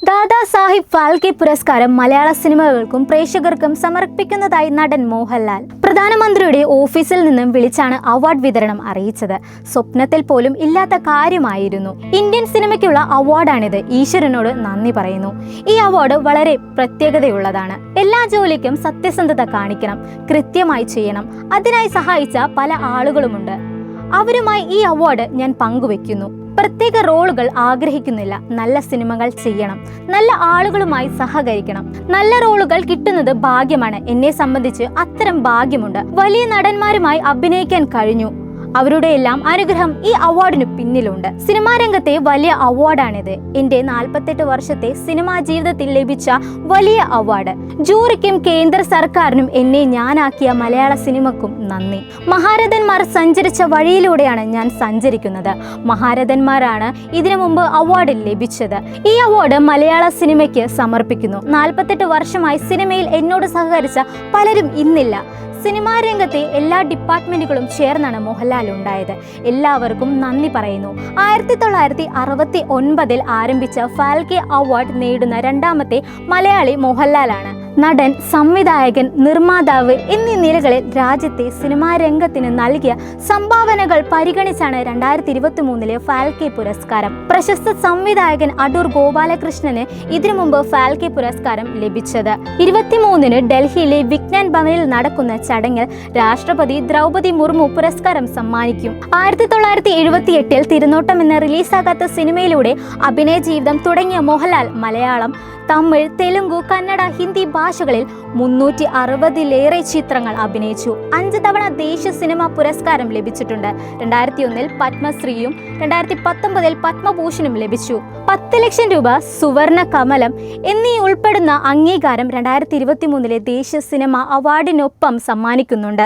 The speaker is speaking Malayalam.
ദാദാ സാഹിബ് ഫാൽക്കെ പുരസ്കാരം മലയാള സിനിമകൾക്കും പ്രേക്ഷകർക്കും സമർപ്പിക്കുന്നതായി നടൻ മോഹൻലാൽ പ്രധാനമന്ത്രിയുടെ ഓഫീസിൽ നിന്നും വിളിച്ചാണ് അവാർഡ് വിതരണം അറിയിച്ചത്. സ്വപ്നത്തിൽ പോലും ഇല്ലാത്ത കാര്യമായിരുന്നു. ഇന്ത്യൻ സിനിമയ്ക്കുള്ള അവാർഡാണിത്. ഈശ്വരനോട് നന്ദി പറയുന്നു. ഈ അവാർഡ് വളരെ പ്രത്യേകതയുള്ളതാണ്. എല്ലാ ജോലിക്കും സത്യസന്ധത കാണിക്കണം, കൃത്യമായി ചെയ്യണം. അതിനായി സഹായിച്ച പല ആളുകളുമുണ്ട്. അവരുമായി ഈ അവാർഡ് ഞാൻ പങ്കുവെക്കുന്നു. പ്രത്യേക റോളുകൾ ആഗ്രഹിക്കുന്നില്ല. നല്ല സിനിമകൾ ചെയ്യണം, നല്ല ആളുകളുമായി സഹകരിക്കണം. നല്ല റോളുകൾ കിട്ടുന്നത് ഭാഗ്യമാണ്. എന്നെ സംബന്ധിച്ച് അത്തരം ഭാഗ്യമുണ്ട്. വലിയ നടന്മാരുമായി അഭിനയിക്കാൻ കഴിഞ്ഞു. അവരുടെ എല്ലാം അനുഗ്രഹം ഈ അവാർഡിന് പിന്നിലുണ്ട്. സിനിമാ രംഗത്തെ വലിയ അവാർഡാണിത്. എന്റെ 48 വർഷത്തെ സിനിമാ ജീവിതത്തിൽ ലഭിച്ച വലിയ അവാർഡ്. ജൂറിക്കും കേന്ദ്ര സർക്കാരിനും എന്നെ ഞാനാക്കിയ മലയാള സിനിമക്കും നന്ദി. മഹാരഥന്മാർ സഞ്ചരിച്ച വഴിയിലൂടെയാണ് ഞാൻ സഞ്ചരിക്കുന്നത്. മഹാരഥന്മാരാണ് ഇതിനു മുമ്പ് അവാർഡ് ലഭിച്ചത്. ഈ അവാർഡ് മലയാള സിനിമയ്ക്ക് സമർപ്പിക്കുന്നു. 48 വർഷമായി സിനിമയിൽ എന്നോട് സഹകരിച്ച പലരും ഇന്നില്ല. സിനിമാ രംഗത്തെ എല്ലാ ഡിപ്പാർട്ട്മെന്റുകളും ചേർന്നാണ് മോഹൻലാൽ ഉണ്ടായത്. എല്ലാവർക്കും നന്ദി പറയുന്നു. 1969 ആരംഭിച്ച ഫാൽക്കെ അവാർഡ് നേടുന്ന രണ്ടാമത്തെ മലയാളി മോഹൻലാലാണ്. നടൻ, സംവിധായകൻ, നിർമ്മാതാവ് എന്നീ നിലകളിൽ രാജ്യത്തെ സിനിമാ രംഗത്തിന് നൽകിയ സംഭാവനകൾ പരിഗണിച്ചാണ് 2023 ഫാൽക്കെ പുരസ്കാരം. പ്രശസ്ത സംവിധായകൻ അടൂർ ഗോപാലകൃഷ്ണന് ഇതിനു മുമ്പ് ഫാൽക്കെ പുരസ്കാരം ലഭിച്ചത്. 23 ഡൽഹിയിലെ വിജ്ഞാൻ ഭവനിൽ നടക്കുന്ന ചടങ്ങിൽ രാഷ്ട്രപതി ദ്രൗപദി മുർമു പുരസ്കാരം സമ്മാനിക്കും. 1978 തിരുനോട്ടം എന്ന റിലീസാകാത്ത സിനിമയിലൂടെ അഭിനയ ജീവിതം തുടങ്ങിയ മോഹൻലാൽ മലയാളം, തമിഴ്, തെലുങ്കു, കന്നഡ, ഹിന്ദി ഭാഷകളിൽ 360-ലേറെ ചിത്രങ്ങൾ അഭിനയിച്ചു. 5 തവണ ദേശീയ സിനിമാ പുരസ്കാരം ലഭിച്ചിട്ടുണ്ട്. 2001 പത്മശ്രീയും 2019 പത്മഭൂഷണും ലഭിച്ചു. 10 ലക്ഷം രൂപ, സുവർണ കമലം എന്നീ ഉൾപ്പെടുന്ന അംഗീകാരം 2023 ദേശീയ സിനിമാ അവാർഡിനൊപ്പം സമ്മാനിക്കുന്നുണ്ട്.